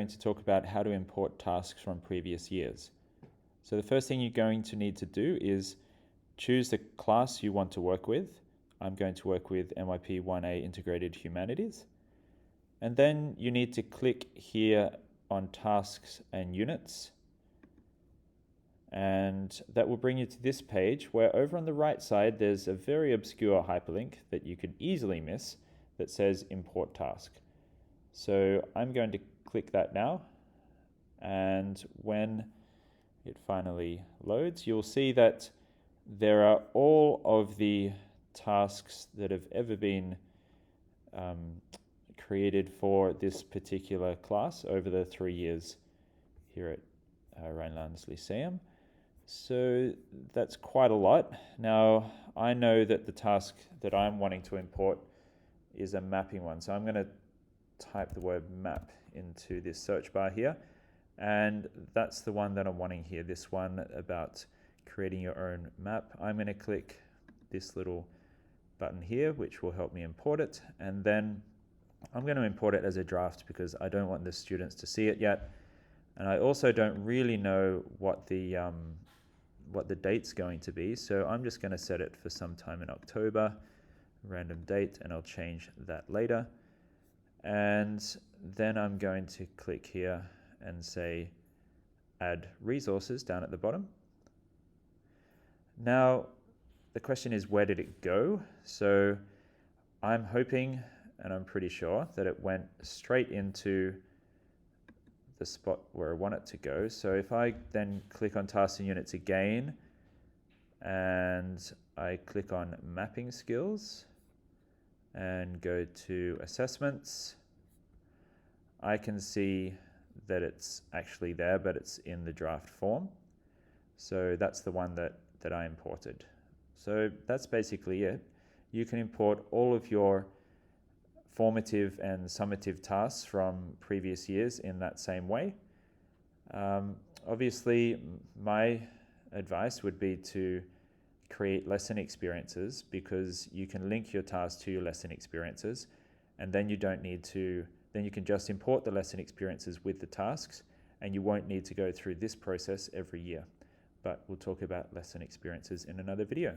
going to talk about how to import tasks from previous years. So the first thing you're going to need to do is choose the class you want to work with. I'm going to work with MYP 1A Integrated Humanities. And then you need to click here on Tasks and Units. And that will bring you to this page where over on the right side there's a very obscure hyperlink that you could easily miss that says Import Task. So I'm going to click that now, and when it finally loads, you'll see that there are all of the tasks that have ever been created for this particular class over the 3 years here at Rhinelands Lyceum. So that's quite a lot. Now, I know that the task that I'm wanting to import is a mapping one. So I'm going to type the word map into this search bar here. And that's the one that I'm wanting here, this one about creating your own map. I'm going to click this little button here, which will help me import it. And then I'm going to import it as a draft because I don't want the students to see it yet. And I also don't really know what the date's going to be. So I'm just going to set it for sometime in October, random date, and I'll change that later. And then I'm going to click here and say add resources down at the bottom. Now the question is, where did it go? So I'm hoping, and I'm pretty sure, that it went straight into the spot where I want it to go. So if I then click on Tasks and Units again, and I click on Mapping Skills and go to Assessments, I can see that it's actually there, but it's in the draft form. So that's the one that I imported. So that's basically it. You can import all of your formative and summative tasks from previous years in that same way. Obviously, my advice would be to create lesson experiences, because you can link your tasks to your lesson experiences, and then you don't need to, then you can just import the lesson experiences with the tasks, and you won't need to go through this process every year. But we'll talk about lesson experiences in another video.